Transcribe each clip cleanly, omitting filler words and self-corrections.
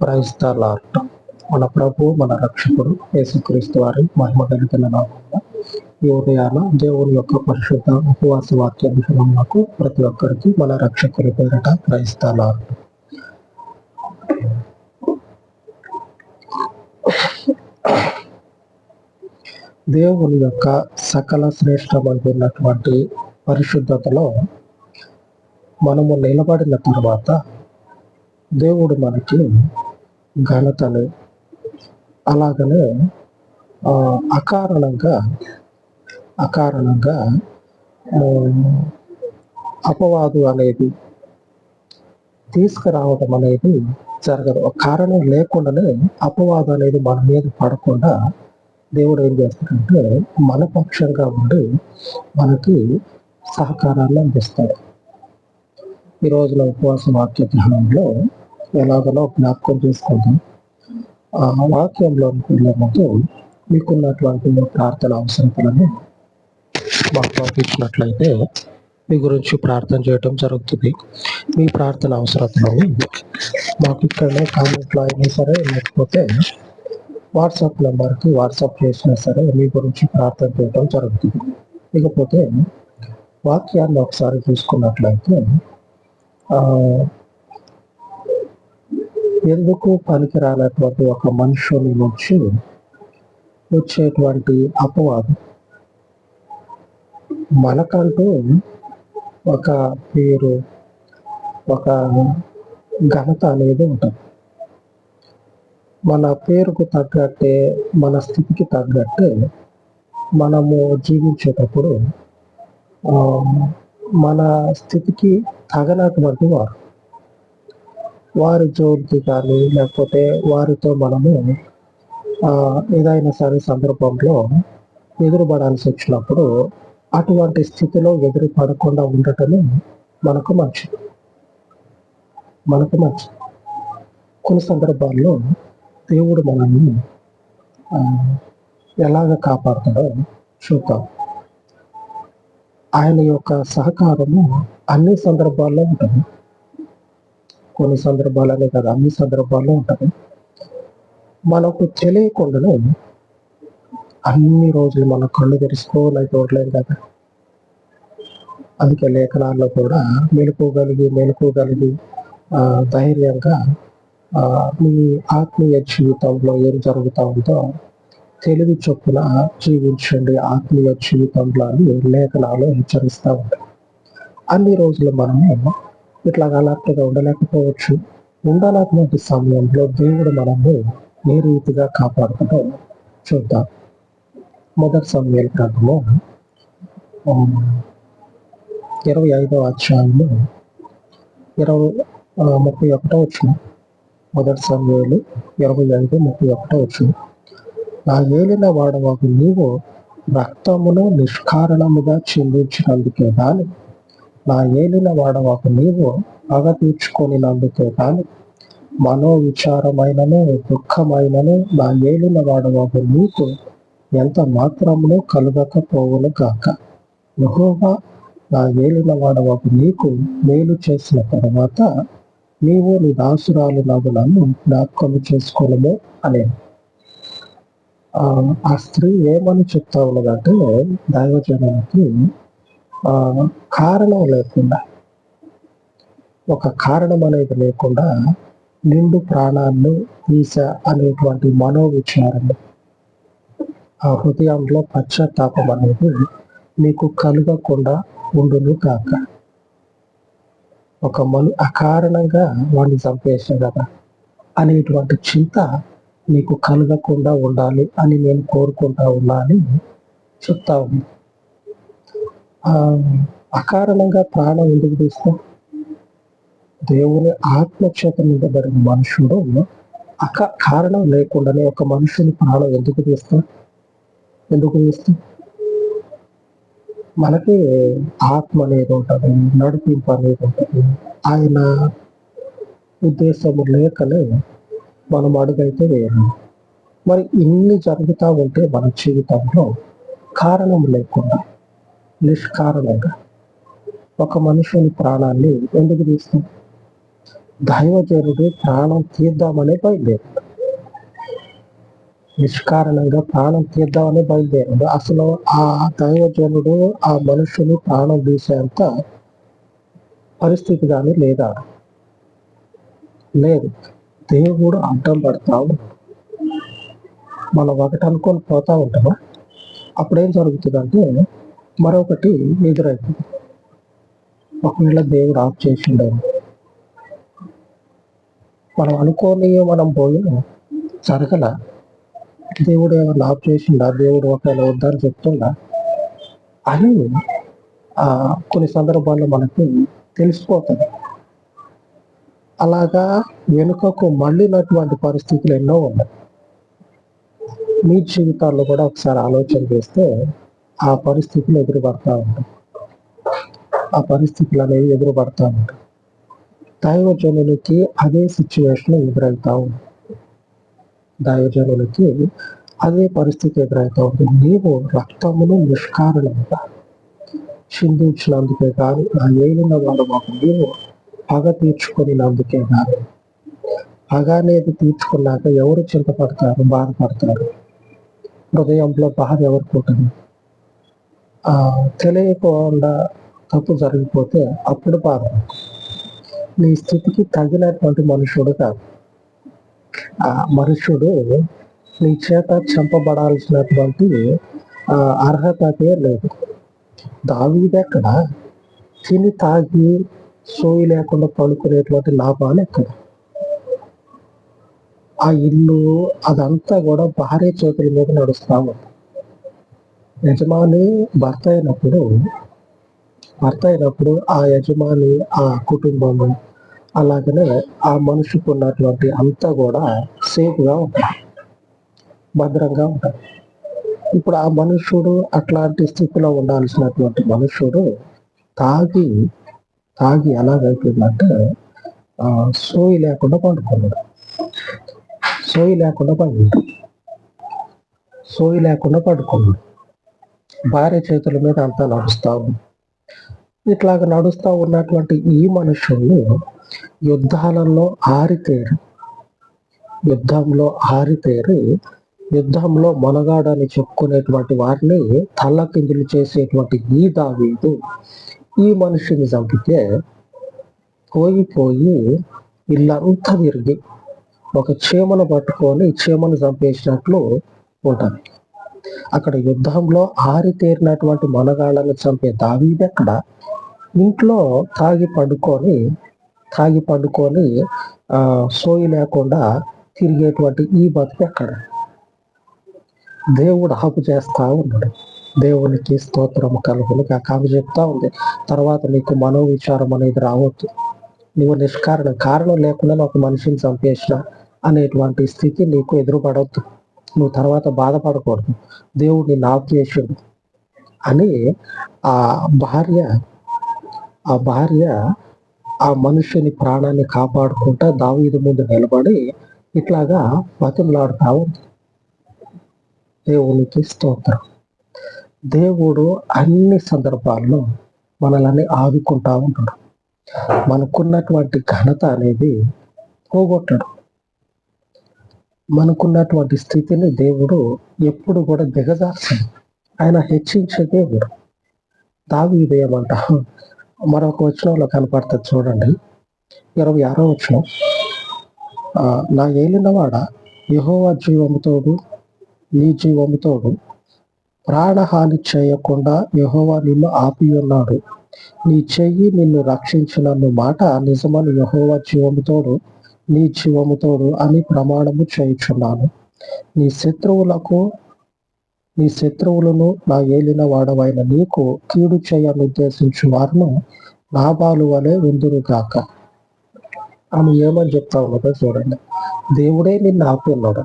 Praise the lord. మన ప్రభు మన రక్షకుడు యేసుక్రీస్తు వారి మహిమ కలిగిన నామమున ఈ ఉదయాన దేవుని యొక్క పరిశుద్ధ ఉపవాస వాక్య విషయములకు ప్రతి ఒక్కరికి మన రక్షకుని పేరట ప్రైజ్ ద లార్డ్. దేవుని యొక్క సకల శ్రేష్టమైనటువంటి పరిశుద్ధతలో మనము నిలబడిన తర్వాత దేవుడు మనకి ఘనతను అలాగనే అకారణంగా అపవాదు అనేది తీసుకురావడం అనేది జరగదు. ఒక కారణం లేకుండానే అపవాదు అనేది మన మీద పడకుండా దేవుడు ఏం చేస్తాడంటే మన పక్షంగా ఉండి మనకి సహకారాన్ని అందిస్తాడు. ఈ రోజున ఉపవాస వాక్య ధ్యానంలో ఎలాగనో జ్ఞాపకం చేసుకుంటాం. ఆ వాక్యంలోకి వెళ్ళే ముందు మీకున్నటువంటి ప్రార్థన అవసరతలను మాకు పంపించినట్లయితే మీ గురించి ప్రార్థన చేయడం జరుగుతుంది. మీ ప్రార్థన అవసరతలను మాకు ఇక్కడనే కామెంట్లో అయినా సరే, లేకపోతే వాట్సాప్ నెంబర్కి వాట్సాప్ చేసినా సరే మీ గురించి ప్రార్థన చేయడం జరుగుతుంది. ఇకపోతే వాక్యాన్ని ఒకసారి చూసుకున్నట్లయితే ఎందుకు పనికిరానటువంటి ఒక మనుషుని నుంచి వచ్చేటువంటి అపవాదం మనకంటూ ఒక పేరు, ఒక ఘనత అనేది ఉంటుంది. మన పేరుకు తగ్గట్టే, మన స్థితికి తగ్గట్టే మనము జీవించేటప్పుడు మన స్థితికి తగనటువంటి వారి జోలికి కానీ, లేకపోతే వారితో మనము ఏదైనా సరే సందర్భంలో ఎదురుపడాల్సి వచ్చినప్పుడు అటువంటి స్థితిలో ఎదురు పడకుండా ఉండటమే మనకు మంచిది. కొన్ని సందర్భాల్లో దేవుడు మనల్ని ఎలాగ కాపాడుతాడో చూద్దాం. ఆయన యొక్క సహకారము అన్ని సందర్భాల్లో ఉంటుంది. కొన్ని సందర్భాలనే కాదు, అన్ని సందర్భాల్లో ఉంటుంది. మనకు తెలియకుండానే అన్ని రోజులు మన కళ్ళు తెరుచుకోలేక చూడలేదు కదా. అందుకే లేఖనాల్లో కూడా మెలుకోగలిగి ధైర్యంగా మీ ఆత్మీయ జీవితంలో ఏం జరుగుతూ ఉందో తెలివి చొప్పున జీవించండి ఆత్మీయ జీవితంలో అని లేఖనాలు హెచ్చరిస్తూ ఉంటాయి. అన్ని రోజులు మనము ఇట్లా అలర్ట్గా ఉండలేకపోవచ్చు. ఉండలేటువంటి సమయంలో దేవుడు మనల్ని ఏ రీతిగా కాపాడుతుందో చూద్దాం. మొదటి సమూయేలు గ్రంథము 25వ అధ్యాయము 31వ వచనం. మొదటి సమూయేలు 25:31 వచనం. నా ఏలిన వాడవగు నీవు రక్తమును నిష్కారణముగా చెల్లించినందుకే గాని, నా ఏలిన వాడవగు నీవు పగ తీర్చుకొనినందుకే గాని, మనోవిచారమైనను దుఃఖమైనను నా ఏలిన వాడవగు నీకు ఎంత మాత్రమును కలుగకపోవును గాక. యెహోవా నా ఏలిన వాడవగు నీకు మేలు చేసిన తర్వాత నీవు నీ దాసురాలు నన్ను జ్ఞాపకము చేసుకొనుము అనే. ఆ స్త్రీ ఏమని చెప్తా ఉన్నదంటే దైవజనానికి కారణం లేకుండా, ఒక కారణం అనేది లేకుండా నిండు ప్రాణాన్ని తీసా అనేటువంటి మనోవిచారం, ఆ హృదయంలో పశ్చాత్తాపం అనేది నీకు కలుగకుండా ఉండును కాక. ఒక అకారణంగా వాడిని చంపేసాం కదా అనేటువంటి చింత నీకు కలగకుండా ఉండాలి అని నేను కోరుకుంటా ఉన్నా అని చెప్తా ఉంది. అకారణంగా ప్రాణం ఎందుకు తీస్తాం? దేవుని ఆత్మచేత నిండబడిన మనుషుడు కారణం లేకుండానే ఒక మనుషుని ప్రాణం ఎందుకు తీస్తాం? మనకి ఆత్మ అనేది ఉంటుంది, నడిపింపు అనేది ఉంటుంది. ఆయన ఉద్దేశము లేకనే మనం అడుగైతే వేరు. మరి ఇన్ని జరుగుతూ ఉంటే మన జీవితంలో కారణం లేకుండా నిష్కారణంగా ఒక మనుషుని ప్రాణాన్ని ఎందుకు తీస్తాం? దైవజనుడు ప్రాణం తీద్దామనే బయలుదేరాడు. నిష్కారణంగా ప్రాణం తీద్దామని బయలుదేరాడు. అసలు ఆ దైవజనుడు ఆ మనుషుని ప్రాణం తీసేంత పరిస్థితి కానీ లేదా? లేదు. దేవుడు అడ్డం పడతా ఉన్నాడు. మనం ఒకటి అనుకొని పోతా ఉంటామా? అప్పుడేం జరుగుతుందంటే మరొకటి ఎదురైతుంది. ఒకవేళ దేవుడు ఆఫ్ చేసిండవు, మనం అనుకోని మనం పోయి జరగల, దేవుడు ఏమన్నా ఆఫ్ చేసిండా, దేవుడు ఒకవేళ వద్దని చెప్తుండా అని కొన్ని సందర్భాల్లో మనకి తెలిసిపోతుంది. అలాగా వెనుకకు మళ్ళినటువంటి పరిస్థితులు ఎన్నో ఉన్నాయి. మీ జీవితాల్లో కూడా ఒకసారి ఆలోచన చేస్తే ఆ పరిస్థితులు ఎదురుపడతా ఉంటాయి. ఆ పరిస్థితులు అనేవి ఎదురుపడతా ఉంటాయి. దైవజనులకి అదే సిచ్యువేషన్ ఎదురవుతా ఉంది. దైవజనులకి అదే పరిస్థితి ఎదురవుతా ఉంది. నీవు రక్తమును నిష్కారణంగా చిందించినందుకే కానీ నా ఏలిన వాడు మాకు నీవు పగ తీర్చుకునినందుకే కానీ, పగ అనేది తీర్చుకున్నాక ఎవరు చింతపడతారు, బాధపడతారు? హృదయంలో బాధ ఎవరికి ఉంటుంది? తెలియకుండా తప్పు జరిగిపోతే అప్పుడు బాధ. నీ స్థితికి తగినటువంటి మనుషుడు కాదు. ఆ మనుషుడు నీ చేత చంపబడాల్సినటువంటి అర్హతే లేదు. దావీదెక్కడ తిని తాగి సోయి లేకుండా పడుకునేటువంటి లాభాలు ఎక్కడ? ఆ ఇల్లు అదంతా కూడా భార్య చేతుల మీద నడుస్తా ఉంది. యజమాని భర్త అయినప్పుడు ఆ యజమాని, ఆ కుటుంబము, అలాగనే ఆ మనిషికి ఉన్నటువంటి అంతా కూడా సేఫ్గా ఉంటుంది, భద్రంగా ఉంటుంది. ఇప్పుడు ఆ మనుషుడు అట్లాంటి స్థితిలో ఉండాల్సినటువంటి మనుషుడు తాగి ఎలాగైపోయిందంటే సోయి లేకుండా పండుకున్నాడు. సోయి లేకుండా పడుకున్నాడు. భార్య చేతుల మీద అంతా నడుస్తా ఉంది. ఇట్లాగ నడుస్తా ఉన్నటువంటి ఈ మనుషుల్ని యుద్ధాలలో ఆరితేరి యుద్ధంలో మొనగాడని చెప్పుకునేటువంటి వారిని తల్లకిందులు చేసేటువంటి ఈ దావీదు ఈ మనిషిని చంపితే పోయి ఇల్లంతా తిరిగి ఒక చీమను పట్టుకొని చీమను చంపేసినట్లు ఉంటుంది. అక్కడ యుద్ధంలో ఆరితేరినటువంటి మనగాళ్ళను చంపే దావీదెక్కడ ఇంట్లో తాగి పడుకొని సోయి లేకుండా తిరిగేటువంటి ఈ బతుకెక్కడ? దేవుడు ఆపు చేస్తా ఉన్నాడు. దేవునికి స్తోత్రము కలుగును కాక చెప్తా ఉంది. తర్వాత నీకు మనోవిచారం అనేది రావద్దు. నువ్వు కారణం లేకుండా ఒక మనిషిని చంపేసిన అనేటువంటి స్థితి నీకు ఎదురుపడవద్దు. నువ్వు తర్వాత బాధపడకూడదు, దేవుడు నిన్ను ఆపు చేసాడు అని ఆ భార్య ఆ మనుషుని ప్రాణాన్ని కాపాడుకుంటా దావీదు ముందు నిలబడి ఇట్లాగా బతిమలాడుతా ఉంది. దేవునికి స్తోత్రం. దేవుడు అన్ని సందర్భాల్లో మనల్ని ఆదుకుంటా ఉంటాడు. మనకున్నటువంటి ఘనత అనేది పోగొట్టడు. మనకున్నటువంటి స్థితిని దేవుడు ఎప్పుడు కూడా దిగజార్చడు. ఆయన హెచ్చించే దేవుడు. దావీదు ఏమంట మరొక వచనంలో కనపడుతుంది చూడండి, 26వ వచనం. నా ఏలినవాడ యెహోవా జీవముతోడు నీ జీవముతోడు ప్రాణహాని చేయకుండా యెహోవా నిన్ను ఆపి ఉన్నాడు. నీ చెయ్యి నిన్ను రక్షించినన్ను మాట నిజమని యెహోవా జీవముతోడు నీ జీవముతోడు అని ప్రమాణము చేయుచున్నాను. నీ శత్రువులను నా ఏలిన వాడవైన నీకు కీడు చేయనుద్దేశించు వారును నాబాలు వలె ఉందురుగాక. ఆమె ఏమని చెప్తా ఉన్నదో చూడండి. దేవుడే నిన్ను ఆపి ఉన్నాడు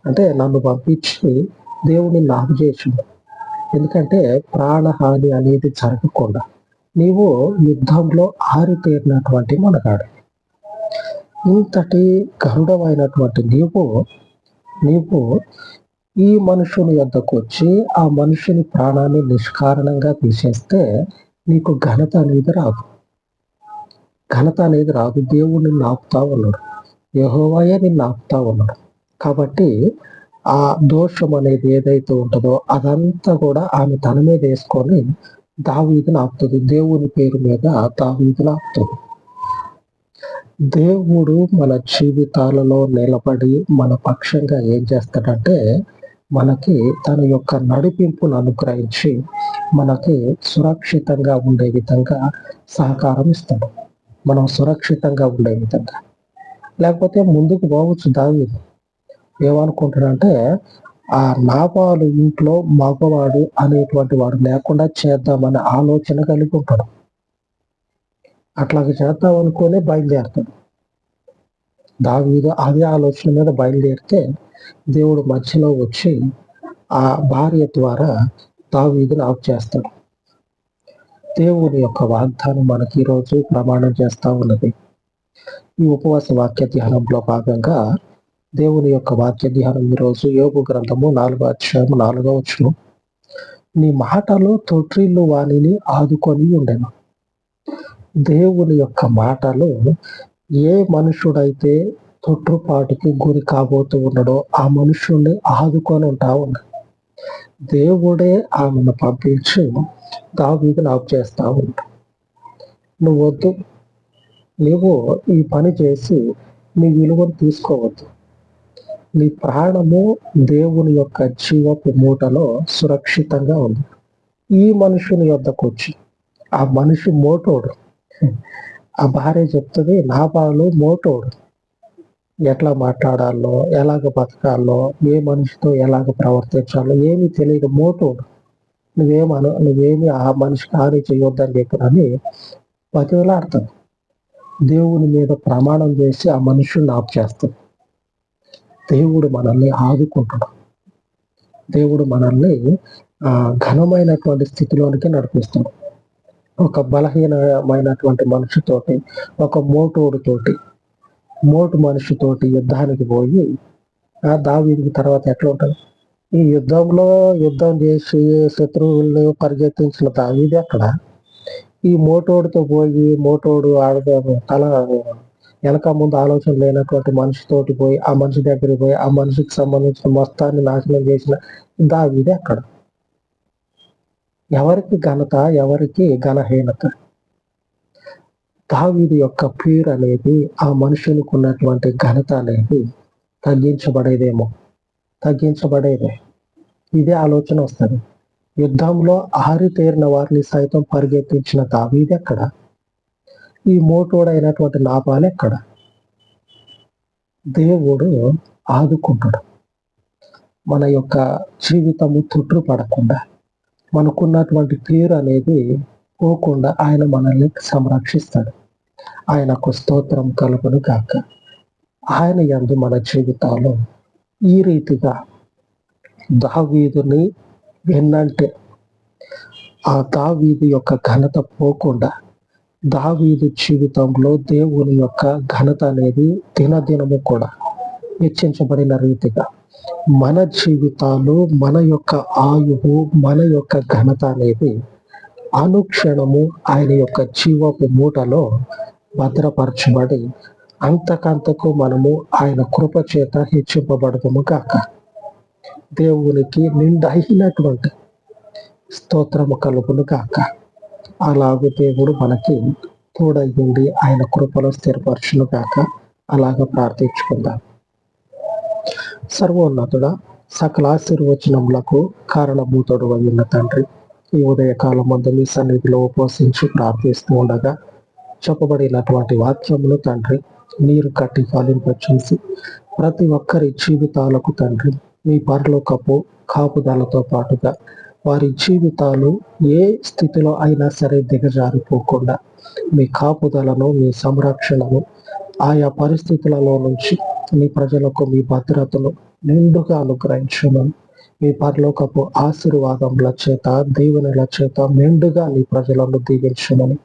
అంటే నన్ను పంపించి దేవుడు నిన్ను ఆపు చేసిండు. ఎందుకంటే ప్రాణహాని అనేది జరగకుండా నీవు యుద్ధంలో ఆరితేరినటువంటి మనగాడు. ఇంతటి గరుడమైనటువంటి నీవు ఈ మనుషుని యొద్దకు వచ్చి ఆ మనుషుని ప్రాణాన్ని నిష్కారణంగా తీసేస్తే నీకు ఘనత అనేది రాదు. ఘనత అనేది రాదు. దేవుడు నిన్ను ఆపుతా ఉన్నాడు. యెహోవాయే నిన్ను ఆపుతా ఉన్నాడు. కాబట్టి ఆ దోషం అనేది ఏదైతే ఉంటుందో అదంతా కూడా ఆమె తన మీద వేసుకొని దావీదుని ఆపుతుంది. దేవుని పేరు మీద దావీదుని ఆపుతుంది. దేవుడు మన జీవితాలలో నిలబడి మన పక్షంగా ఏం చేస్తాడంటే మనకి తన యొక్క నడిపింపును అనుగ్రహించి మనకి సురక్షితంగా ఉండే విధంగా సహకారం ఇస్తాడు. మనం సురక్షితంగా ఉండే విధంగా. లేకపోతే ముందుకు పోవచ్చు దావీదు. ఏమనుకుంటాడంటే ఆ నాబాలు ఇంట్లో మగవాడు అనేటువంటి వాడు లేకుండా చేద్దామనే ఆలోచన కలిగి ఉంటాడు. అట్లాగే చేద్దాం అనుకునే బయలుదేరుతాడు. దావీదు అదే ఆలోచన మీద బయలుదేరితే దేవుడు మధ్యలో వచ్చి ఆ భార్య ద్వారా దావీదుని ఆఫ్ చేస్తాడు. దేవుని యొక్క వాగ్దానం మనకి ఈరోజు ప్రమాణం చేస్తా ఉన్నది. ఈ ఉపవాస వాక్య ధ్యానంలో భాగంగా దేవుని యొక్క వాక్య ధ్యానం ఈరోజు యోబు గ్రంథము 4వ అధ్యాయము 4వ వచనం. నీ మాటలు తొట్రిల్లు వాణిని ఆదుకొని ఉండెను. దేవుని యొక్క మాటలు ఏ మనుషుడైతే తొట్టుపాటుకి గురి కాబోతూ ఉన్నాడో ఆ మనుషుణ్ణి ఆదుకొని ఉంటా ఉన్నాడు. దేవుడే ఆమెను పంపించి దావీదుని ఆఫ్ చేస్తా ఉంటాడు. నువ్వు వద్దు, నువ్వు ఈ పని చేసి నీ విలువను తీసుకోవద్దు. నీ ప్రాణము దేవుని యొక్క జీవపు మూటలో సురక్షితంగా ఉంది. ఈ మనుషుని యొద్దకు వచ్చి, ఆ మనిషి మోటోడు, ఆ భార్య చెప్తుంది నాబాలు మోటోడు, ఎట్లా మాట్లాడాలో, ఎలాగ బతకాలో, ఏ మనిషితో ఎలాగ ప్రవర్తించాలో ఏమీ తెలియదు మోటోడు. నువ్వేమి ఆ మనిషికి హాని చేయొద్దని చెప్పినని బతిలాడతాడు. దేవుని మీద ప్రమాణం చేసి ఆ మనుషుల్ని ఆఫ్ చేస్తాడు. దేవుడు మనల్ని ఆదుకుంటాడు. దేవుడు మనల్ని ఘనమైనటువంటి స్థితిలోనికి నడిపిస్తాడు. ఒక బలహీనమైనటువంటి మనిషితోటి, ఒక మోటు మనిషితోటి యుద్ధానికి పోయి దావీదుకి తర్వాత ఎట్లా ఉంటుంది? ఈ యుద్ధం చేసి శత్రువులను పరిగెత్తించిన దావీదు ఎక్కడ? ఈ మోటోడితో పోయి తల వెనక ముందు ఆలోచన లేనటువంటి మనిషితోటి పోయి ఆ మనిషి దగ్గరికి పోయి ఆ మనిషికి సంబంధించిన మొత్తాన్ని నాశనం చేసిన దావీదు ఎక్కడ? ఎవరికి ఘనత, ఎవరికి ఘనహీనత? దావీదు యొక్క పేరు అనేది ఆ మనుషునికి ఉన్నటువంటి ఘనత అనేది తగ్గించబడేదే. ఇదే ఆలోచన వస్తుంది. యుద్ధంలో ఆరితేరిన వారిని సైతం పరిగెత్తించిన దావీదు ఎక్కడ? ఈ మోటోడైనటువంటి నాబాలు ఎక్కడ? దేవుడు ఆదుకుంటాడు. మన యొక్క జీవితము తొట్టుపడకుండా, మనకున్నటువంటి పేరు అనేది పోకుండా ఆయన మనల్ని సంరక్షిస్తాడు. ఆయనకు స్తోత్రం కలుగును గాక. ఆయన యందు మన జీవితాల్లో ఈ రీతిగా దావీదుని విన్నంటే ఆ దావీదు యొక్క ఘనత పోకుండా, దావీదు జీవితంలో దేవుని యొక్క ఘనత అనేది దినదినము కూడా హెచ్చించబడిన రీతిగా మన జీవితాలు, మన యొక్క ఆయువు, మన యొక్క ఘనత అనేది అనుక్షణము ఆయన యొక్క జీవపు మూటలో భద్రపరచబడి అంతకంతకు మనము ఆయన కృప చేత హెచ్చింపబడదుము గాక. దేవునికి నిండైనటువంటి స్తోత్రము కలుగును గాక. అలాగే దేవుడు మనకి తోడయ్యుండి ఆయన కృపలో స్థిరపరచును గాక. అలాగ ప్రార్థించుకుందాం. సర్వోన్నతుడ, సకల ఆశీర్వచనములకు కారణభూతుడు అయిన తండ్రి, ఈ ఉదయకాలం మందు మీ సన్నిధిలో ఉపవసించి ప్రార్థిస్తూ ఉండగా చెప్పబడినటువంటి వాక్యమును తండ్రి నీరు కట్టి ఫలింపచేసి ప్రతి ఒక్కరి జీవితాలకు తండ్రి మీ పరలోకపు కాపుదలతో పాటుగా వారి జీవితాలు ఏ స్థితిలో అయినా సరే దిగజారిపోకుండా మీ కాపుదలను, మీ సంరక్షణను, ఆయా పరిస్థితులలో నుంచి మీ ప్రజలకు మీ భద్రతను నిండుగా అనుగ్రహించమని, మీ పరలోకపు ఆశీర్వాదముల చేత, దీవెనల చేత మెండుగా మీ ప్రజలను దీవించమని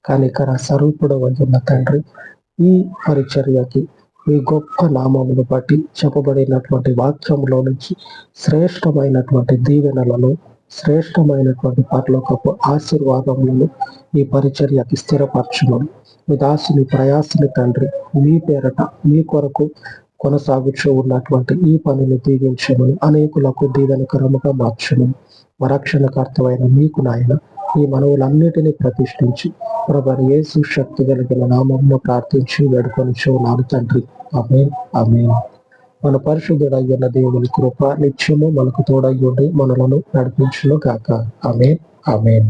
కనికర స్వరూపుడు ఉన్న తండ్రి, ఈ పరిచర్యకి మీ గొప్ప నామమును బట్టి చెప్పబడినటువంటి వాక్యంలో నుంచి శ్రేష్టమైనటువంటి దీవెనలను, శ్రేష్టమైనటువంటి పరలోకపు ఆశీర్వాదములను ఈ పరిచర్యకి స్థిరపరచమని మీ దాసుని ప్రయాసని తండ్రి మీ పేరట మీ కొరకు కొనసాగుతూ ఉన్నటువంటి ఈ పనిని దీవించమని, అనేకులకు దీవెనకరముగా మార్చమని, రక్షణకర్తమైన మీకు నాయన ఈ మనవులన్నిటినీ ప్రతిష్ఠించి ప్రభువైన యేసు శక్తి కలిగిన నామమున ప్రార్థించి వేడుకొని చూడాలి తండ్రి. ఆమేన్, ఆమేన్. మన పరిశుద్ధుడయ్యున్న దేవుని కృప నిత్యము మనకు తోడయ్యుండి మనలను నడిపించును గాక. ఆమేన్, ఆమేన్.